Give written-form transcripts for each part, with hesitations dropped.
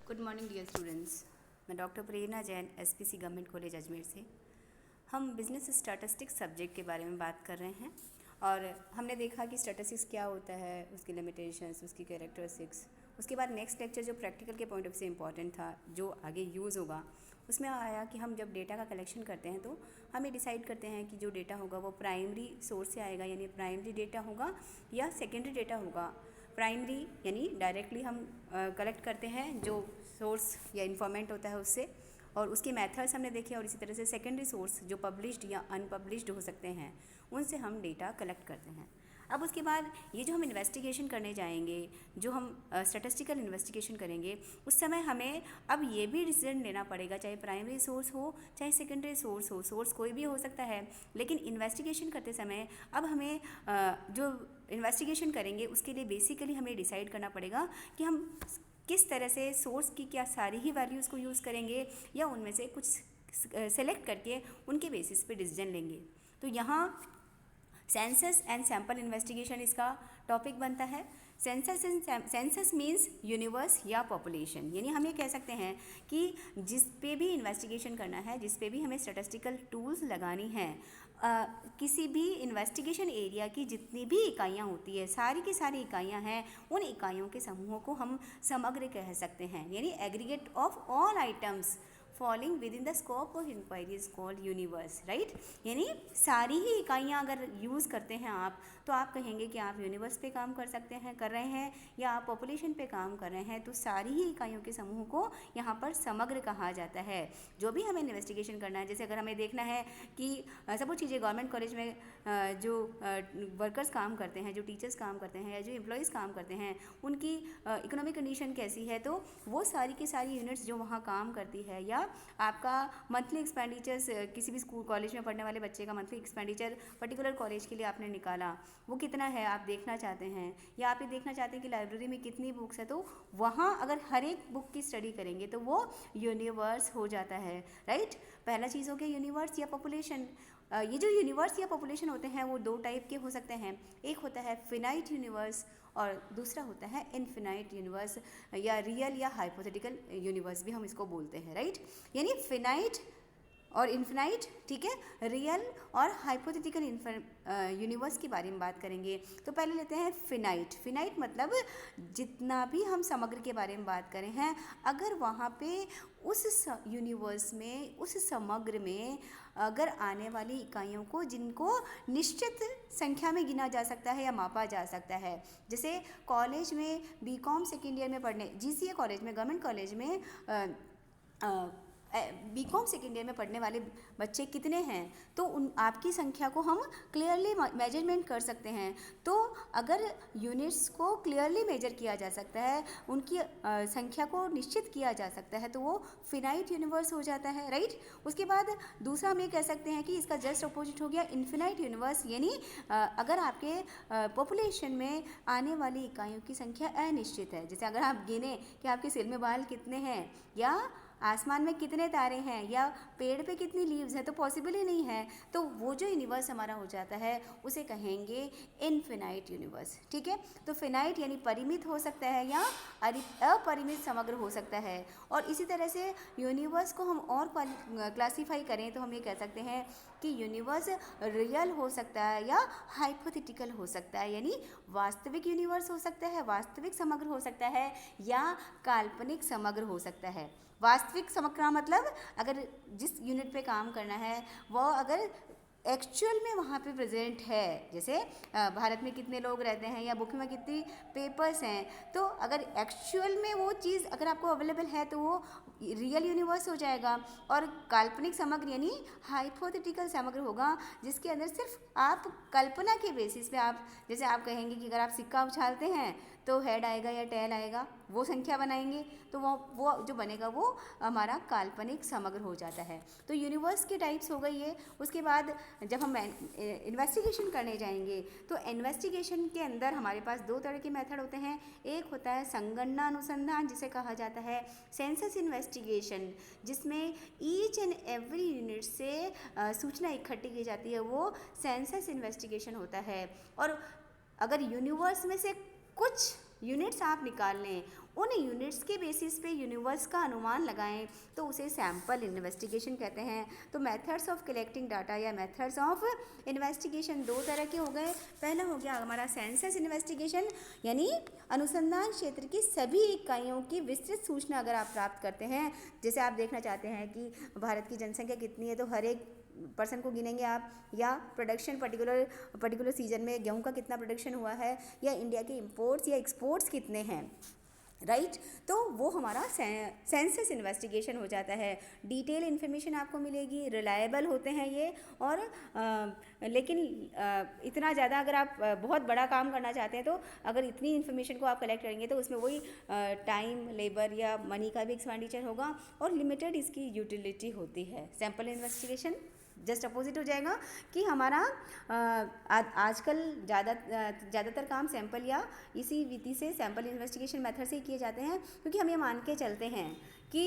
Good morning dear students. मैं doctor Prerna Jain SPC government college Ajmer से। हम बिजनेस स्टैटिस्टिक्स सब्जेक्ट के बारे में बात कर रहे हैं और हमने देखा कि स्टैटिस्टिक्स क्या होता है, उसकी लिमिटेशंस, उसकी कैरेक्टरिस्टिक्स। उसके बाद नेक्स्ट लेक्चर जो प्रैक्टिकल के पॉइंट ऑफ से इम्पॉर्टेंट था, जो आगे यूज़ होगा, उसमें आया कि हम जब डेटा का कलेक्शन करते हैं तो हमें डिसाइड करते हैं कि जो डेटा होगा वो प्राइमरी सोर्स से आएगा, यानी प्राइमरी डेटा होगा, या सेकेंडरी डेटा होगा। प्राइमरी यानी डायरेक्टली हम कलेक्ट करते हैं जो सोर्स या इन्फॉर्मेंट होता है उससे, और उसके मेथड्स हमने देखे। और इसी तरह से सेकेंडरी सोर्स जो पब्लिश्ड या अनपब्लिश्ड हो सकते हैं, उनसे हम डेटा कलेक्ट करते हैं। अब उसके बाद ये जो हम इन्वेस्टिगेशन करने जाएंगे, जो हम स्टैटिस्टिकल इन्वेस्टिगेशन करेंगे, उस समय हमें अब ये भी डिसीजन लेना पड़ेगा, चाहे प्राइमरी सोर्स हो चाहे सेकेंडरी सोर्स हो, सोर्स कोई भी हो सकता है। लेकिन इन्वेस्टिगेशन करते समय अब हमें जो इन्वेस्टिगेशन करेंगे उसके लिए बेसिकली हमें डिसाइड करना पड़ेगा कि हम किस तरह से सोर्स की क्या सारी ही वैल्यूज़ को यूज़ करेंगे, या उनमें से कुछ सेलेक्ट करके उनके बेसिस पे डिसीजन लेंगे। तो यहाँ सेंसस एंड सैम्पल इन्वेस्टिगेशन इसका टॉपिक बनता है। सेंसस मीन्स यूनिवर्स या पॉपुलेशन, यानी हम ये कह सकते हैं कि जिस पे भी इन्वेस्टिगेशन करना है, जिस पे भी हमें स्टैटिस्टिकल टूल्स लगानी हैं, किसी भी इन्वेस्टिगेशन एरिया की जितनी भी इकाइयाँ होती है, सारी की सारी इकाइयाँ हैं, उन इकाइयों के समूहों को हम समग्र कह सकते हैं, यानी aggregate of all items falling within the scope of inquiry is called universe, right. यानी सारी ही इकाइयाँ अगर यूज़ करते हैं आप, तो आप कहेंगे कि आप यूनिवर्स पे काम कर रहे हैं, या आप पॉपुलेशन पे काम कर रहे हैं। तो सारी ही इकाइयों के समूह को यहाँ पर समग्र कहा जाता है। जो भी हमें इन्वेस्टिगेशन करना है, जैसे अगर हमें देखना है कि सब चीज़ें गवर्नमेंट कॉलेज में जो वर्कर्स काम करते हैं, जो टीचर्स काम करते हैं, या जो एम्प्लॉयज़ काम करते हैं, उनकी इकोनॉमिक कंडीशन कैसी है, तो वो सारी की सारी यूनिट्स जो वहाँ काम करती है, या आपका मंथली एक्सपेंडिचर्स, किसी भी स्कूल कॉलेज में पढ़ने वाले बच्चे का मंथली एक्सपेंडिचर पर्टिकुलर कॉलेज के लिए आपने निकाला, वो कितना है आप देखना चाहते हैं, या आप ये देखना चाहते हैं कि लाइब्रेरी में कितनी बुक्स है, तो वहाँ अगर हर एक बुक की स्टडी करेंगे तो वो यूनिवर्स हो जाता है, राइट। पहला चीज़ हो गया यूनिवर्स या पॉपुलेशन। ये जो यूनिवर्स या पॉपुलेशन होते हैं वो दो टाइप के हो सकते हैं। एक होता है फिनाइट यूनिवर्स और दूसरा होता है इनफिनाइट यूनिवर्स, या रियल या हाइपोथेटिकल यूनिवर्स भी हम इसको बोलते हैं, राइट। यानी फिनाइट और इन्फिनाइट, ठीक है, रियल और हाइपोथेटिकल यूनिवर्स के बारे में बात करेंगे। तो पहले लेते हैं फिनाइट। फिनाइट मतलब जितना भी हम समग्र के बारे में बात करें हैं, अगर वहाँ पे उस यूनिवर्स में, उस समग्र में अगर आने वाली इकाइयों को, जिनको निश्चित संख्या में गिना जा सकता है या मापा जा सकता है, जैसे कॉलेज में बीकॉम सेकेंड ईयर में पढ़ने, जीसीए कॉलेज में, गवर्नमेंट कॉलेज में बीकॉम सेकेंड ईयर में पढ़ने वाले बच्चे कितने हैं, तो उन आपकी संख्या को हम क्लियरली मेजरमेंट कर सकते हैं। तो अगर यूनिट्स को क्लियरली मेजर किया जा सकता है, उनकी संख्या को निश्चित किया जा सकता है, तो वो फिनाइट यूनिवर्स हो जाता है, राइट। उसके बाद दूसरा हम ये कह सकते हैं कि इसका जस्ट अपोजिट हो गया इन्फिनाइट यूनिवर्स, यानी अगर आपके पॉपुलेशन में आने वाली इकाइयों की संख्या अनिश्चित है। जैसे अगर आप गिने कि आपके सिर में बाल कितने हैं, या आसमान में कितने तारे हैं, या पेड़ पे कितनी लीव्स हैं, तो पॉसिबल ही नहीं है, तो वो जो यूनिवर्स हमारा हो जाता है उसे कहेंगे इनफिनाइट यूनिवर्स, ठीक है। तो फिनाइट यानी परिमित हो सकता है, या अपरिमित समग्र हो सकता है। और इसी तरह से यूनिवर्स को हम और क्लासीफाई करें तो हम ये कह सकते हैं कि यूनिवर्स रियल हो सकता है या हाइपोथेटिकल हो सकता है, यानी वास्तविक यूनिवर्स हो सकता है, वास्तविक समग्र हो सकता है, या काल्पनिक समग्र हो सकता है। वास्तविक समग्र का मतलब अगर जिस यूनिट पे काम करना है वो अगर एक्चुअल में वहाँ पे प्रेजेंट है, जैसे भारत में कितने लोग रहते हैं, या बुक में कितनी पेपर्स हैं, तो अगर एक्चुअल में वो चीज़ अगर आपको अवेलेबल है तो वो रियल यूनिवर्स हो जाएगा। और काल्पनिक समग्र यानी हाइपोथेटिकल समग्र होगा, जिसके अंदर सिर्फ आप कल्पना के बेसिस पे, आप जैसे आप कहेंगे कि अगर आप सिक्का उछालते हैं तो हेड आएगा या टेल आएगा, वो संख्या बनाएंगे, तो वो जो बनेगा वो हमारा काल्पनिक समग्र हो जाता है। तो यूनिवर्स के टाइप्स हो गई है। उसके बाद जब हम इन्वेस्टिगेशन करने जाएंगे तो इन्वेस्टिगेशन के अंदर हमारे पास दो तरह के मेथड होते हैं। एक होता है संगणना अनुसंधान, जिसे कहा जाता है सेंसस इन्वेस्टिगेशन, जिसमें ईच एंड एवरी यूनिट से सूचना इकट्ठी की जाती है, वो सेंसस इन्वेस्टिगेशन होता है। और अगर यूनिवर्स में से कुछ यूनिट्स आप निकाल लें, उन यूनिट्स के बेसिस पे यूनिवर्स का अनुमान लगाएं तो उसे सैंपल इन्वेस्टिगेशन कहते हैं। तो मेथड्स ऑफ कलेक्टिंग डाटा या मेथड्स ऑफ इन्वेस्टिगेशन दो तरह के हो गए। पहला हो गया हमारा सेंसस इन्वेस्टिगेशन, यानी अनुसंधान क्षेत्र की सभी इकाइयों की विस्तृत सूचना अगर आप प्राप्त करते हैं। जैसे आप देखना चाहते हैं कि भारत की जनसंख्या कितनी है, तो हर एक पर्सन को गिनेंगे आप, या प्रोडक्शन पर्टिकुलर सीजन में गेहूं का कितना प्रोडक्शन हुआ है, या इंडिया के इंपोर्ट्स या एक्सपोर्ट्स कितने हैं, राइट। तो वो हमारा सेंसस इन्वेस्टिगेशन हो जाता है। डिटेल इन्फॉर्मेशन आपको मिलेगी, रिलायबल होते हैं ये, और लेकिन इतना ज़्यादा अगर आप बहुत बड़ा काम करना चाहते हैं तो अगर इतनी इन्फॉर्मेशन को आप कलेक्ट करेंगे तो उसमें वही टाइम, लेबर या मनी का भी एक्सपेंडिचर होगा, और लिमिटेड इसकी यूटिलिटी होती है। सैंपल इन्वेस्टिगेशन जस्ट अपोजिट हो जाएगा कि हमारा आजकल ज़्यादातर काम सैंपल या इसी विधि से सैंपल इन्वेस्टिगेशन मेथड से ही किए जाते हैं, क्योंकि हम ये मान के चलते हैं कि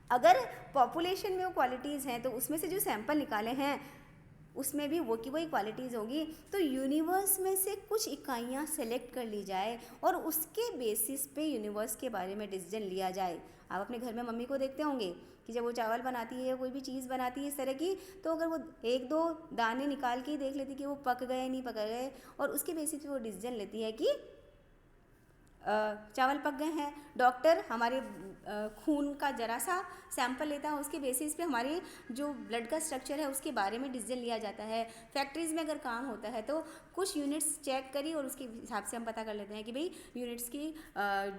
अगर पॉपुलेशन में वो क्वालिटीज़ हैं तो उसमें से जो सैंपल निकाले हैं उसमें भी वो की वही क्वालिटीज़ होगी। तो यूनिवर्स में से कुछ इकाइयाँ सेलेक्ट कर ली जाए और उसके बेसिस पे यूनिवर्स के बारे में डिसीजन लिया जाए। आप अपने घर में मम्मी को देखते होंगे कि जब वो चावल बनाती है या कोई भी चीज़ बनाती है इस तरह की, तो अगर वो एक दो दाने निकाल के ही देख लेती कि वो पक गए नहीं पक गए, और उसके बेसिस पे वो डिसीजन लेती है कि चावल पक गए हैं। डॉक्टर हमारे खून का जरा सा सैंपल लेता है, उसके बेसिस पे हमारे जो ब्लड का स्ट्रक्चर है उसके बारे में डिसीजन लिया जाता है। फैक्ट्रीज़ में अगर काम होता है तो कुछ यूनिट्स चेक करी और उसके हिसाब से हम पता कर लेते हैं कि भाई यूनिट्स की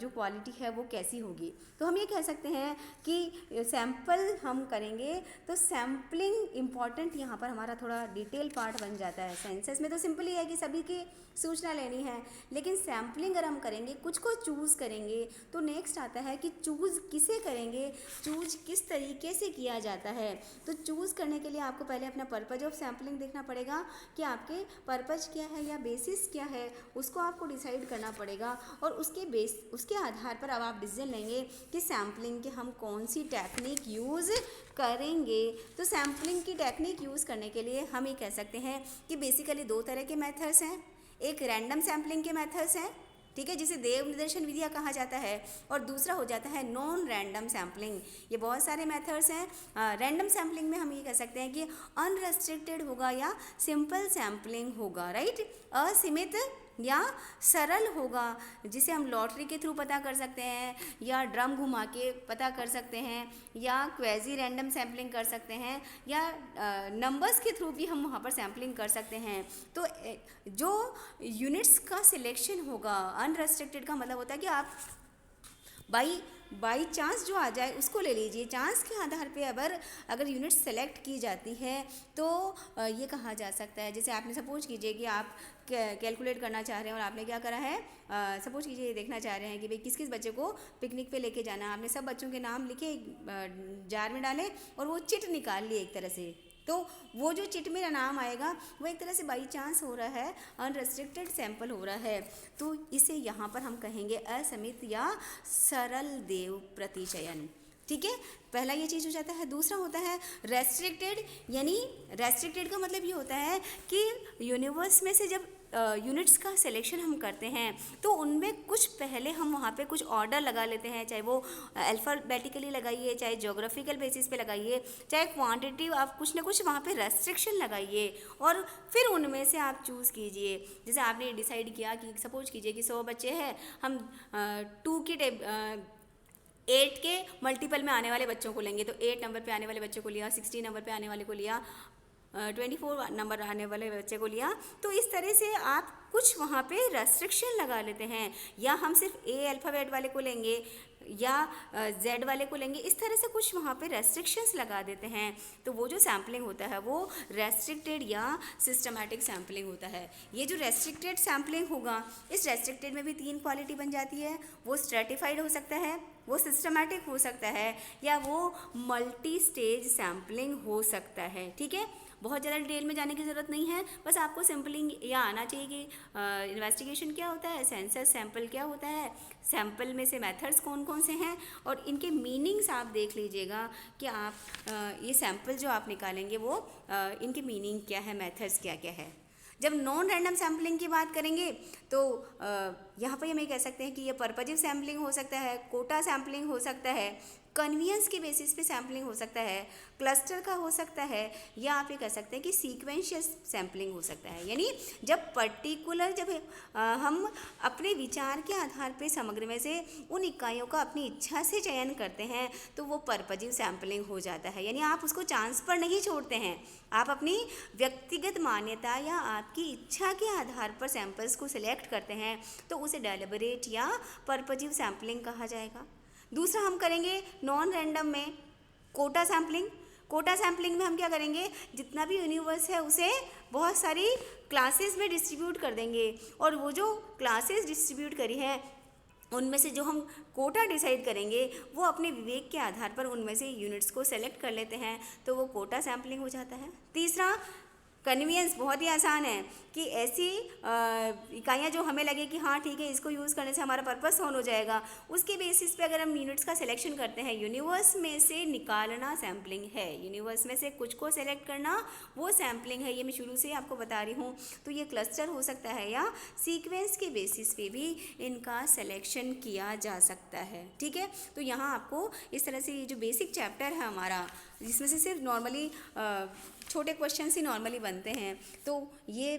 जो क्वालिटी है वो कैसी होगी। तो हम ये कह सकते हैं कि सैंपल हम करेंगे तो सैम्पलिंग इम्पॉर्टेंट यहाँ पर हमारा थोड़ा डिटेल पार्ट बन जाता है। सेंसस में तो सिंपल ही है कि सभी की सूचना लेनी है, लेकिन सैम्पलिंग अगर हम करेंगे, कुछ को चूज़ करेंगे, तो नेक्स्ट आता है कि चूज़ किसे करेंगे, चूज़ किस तरीके से किया जाता है। तो चूज़ करने के लिए आपको पहले अपना पर्पज ऑफ सैम्पलिंग देखना पड़ेगा कि आपके पर्पज क्या है या बेसिस क्या है, उसको आपको डिसाइड करना पड़ेगा, और उसके आधार पर अब आप डिसीजन लेंगे कि सैम्पलिंग के हम कौन सी टेक्निक यूज़ करेंगे। तो सैम्पलिंग की टेक्निक यूज़ करने के लिए हम ये कह सकते हैं कि बेसिकली दो तरह के मेथड्स हैं। एक रैंडम सैम्पलिंग के मेथड्स हैं, ठीक है, जिसे देव निर्देशन विधियाँ कहा जाता है, और दूसरा हो जाता है नॉन रैंडम सैम्पलिंग। ये बहुत सारे मेथड्स हैं। रैंडम सैम्पलिंग में हम ये कह सकते हैं कि अनरेस्ट्रिक्टेड होगा या सिंपल सैम्पलिंग होगा, राइट, असीमित या सरल होगा, जिसे हम लॉटरी के थ्रू पता कर सकते हैं, या ड्रम घुमा के पता कर सकते हैं, या क्वेजी रैंडम सैम्पलिंग कर सकते हैं, या नंबर्स के थ्रू भी हम वहाँ पर सैम्पलिंग कर सकते हैं। तो जो यूनिट्स का सिलेक्शन होगा, अनरेस्ट्रिक्टेड का मतलब होता है कि आप बाई चांस जो आ जाए उसको ले लीजिए। चांस के आधार पे अगर यूनिट सेलेक्ट की जाती है तो ये कहा जा सकता है, जैसे आपने सपोज कीजिए कि आप कैलकुलेट करना चाह रहे हैं और आपने क्या करा है, सपोज कीजिए ये देखना चाह रहे हैं कि भाई किस किस बच्चे को पिकनिक पे लेके जाना है। आपने सब बच्चों के नाम लिखे, जार में डाले और वो चिट निकाल ली एक तरह से। तो वो जो चिट में नाम आएगा वो एक तरह से बाई चांस हो रहा है, अनरेस्ट्रिक्टेड सैंपल हो रहा है। तो इसे यहाँ पर हम कहेंगे असीमित या सरल देव प्रतिचयन, ठीक है। पहला ये चीज़ हो जाता है। दूसरा होता है रेस्ट्रिक्टेड, यानी रेस्ट्रिक्टेड का मतलब ये होता है कि यूनिवर्स में से जब यूनिट्स का सिलेक्शन हम करते हैं तो उनमें कुछ पहले हम वहाँ पे कुछ ऑर्डर लगा लेते हैं, चाहे वो अल्फ़ाबेटिकली लगाइए, चाहे ज्योग्राफिकल बेसिस पे लगाइए, चाहे क्वांटिटी, आप कुछ ना कुछ वहाँ पे रेस्ट्रिक्शन लगाइए और फिर उनमें से आप चूज़ कीजिए। जैसे आपने डिसाइड किया कि सपोज कीजिए कि 100 बच्चे हैं, हम 8 के मल्टीपल में आने वाले बच्चों को लेंगे, तो 8 नंबर पे आने वाले बच्चों को लिया, 16 नंबर पे आने वाले को लिया, 24 नंबर आने वाले बच्चे को लिया। तो इस तरह से आप कुछ वहाँ पे रेस्ट्रिक्शन लगा लेते हैं, या हम सिर्फ ए अल्फ़ाबेट वाले को लेंगे या जेड वाले को लेंगे, इस तरह से कुछ वहाँ पे रेस्ट्रिक्शंस लगा देते हैं। तो वो जो सैम्पलिंग होता है वो रेस्ट्रिक्टेड या सिस्टमैटिक सैम्पलिंग होता है। ये जो रेस्ट्रिक्टेड सैम्पलिंग होगा, इस रेस्ट्रिक्टेड में भी 3 क्वालिटी बन जाती है। वो स्ट्रेटिफाइड हो सकता है, वो सिस्टमैटिक हो सकता है, या वो मल्टी स्टेज सैम्पलिंग हो सकता है, ठीक है। बहुत ज़्यादा डिटेल में जाने की ज़रूरत नहीं है, बस आपको सैम्पलिंग या आना चाहिए कि इन्वेस्टिगेशन क्या होता है, सेंसस सैंपल क्या होता है, सैंपल में से मेथड्स कौन कौन से हैं, और इनके मीनिंग्स आप देख लीजिएगा कि आप ये सैंपल जो आप निकालेंगे वो इनके मीनिंग क्या है, मेथड्स क्या क्या है। जब नॉन रैंडम सैम्पलिंग की बात करेंगे तो यहाँ पर हम ये कह सकते हैं कि ये पर्पजिव सैम्पलिंग हो सकता है, कोटा सैम्पलिंग हो सकता है, कन्वीनियंस के बेसिस पे सैम्पलिंग हो सकता है, क्लस्टर का हो सकता है, या आप ये कह सकते हैं कि सीक्वेंशियल सैम्पलिंग हो सकता है। यानी जब पर्टिकुलर हम अपने विचार के आधार पे समग्र में से उन इकाइयों का अपनी इच्छा से चयन करते हैं तो वो पर्पजिव सैम्पलिंग हो जाता है। यानी आप उसको चांस पर नहीं छोड़ते हैं, आप अपनी व्यक्तिगत मान्यता या आपकी इच्छा के आधार पर सैंपल्स को सिलेक्ट करते हैं तो उसे डेलिबरेट या पर्पजिव सैम्पलिंग कहा जाएगा। दूसरा हम करेंगे नॉन रैंडम में कोटा सैम्पलिंग। कोटा सैम्पलिंग में हम क्या करेंगे, जितना भी यूनिवर्स है उसे बहुत सारी क्लासेस में डिस्ट्रीब्यूट कर देंगे और वो जो क्लासेस डिस्ट्रीब्यूट करी हैं उनमें से जो हम कोटा डिसाइड करेंगे वो अपने विवेक के आधार पर उनमें से यूनिट्स को सेलेक्ट कर लेते हैं तो वो कोटा सैम्पलिंग हो जाता है। तीसरा कन्वीनियंस, बहुत ही आसान है कि ऐसी इकाइयाँ जो हमें लगे कि हाँ ठीक है इसको यूज़ करने से हमारा पर्पस सॉल्व हो जाएगा, उसके बेसिस पे अगर हम यूनिट्स का सिलेक्शन करते हैं, यूनिवर्स में से निकालना सैम्पलिंग है, यूनिवर्स में से कुछ को सेलेक्ट करना वो सैम्पलिंग है। ये मैं शुरू से आपको बता रही हूँ। तो ये क्लस्टर हो सकता है या सीक्वेंस के बेसिस पे भी इनका सिलेक्शन किया जा सकता है। ठीक है, तो यहाँ आपको इस तरह से ये जो बेसिक चैप्टर है हमारा, जिसमें से सिर्फ नॉर्मली छोटे क्वेश्चंस ही नॉर्मली बनते हैं, तो ये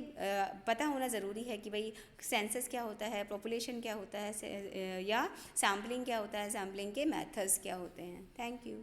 पता होना ज़रूरी है कि भाई सेंसस क्या होता है, पॉपुलेशन क्या होता है, या सैम्पलिंग क्या होता है, सैम्पलिंग के मेथड्स क्या होते हैं। Thank you.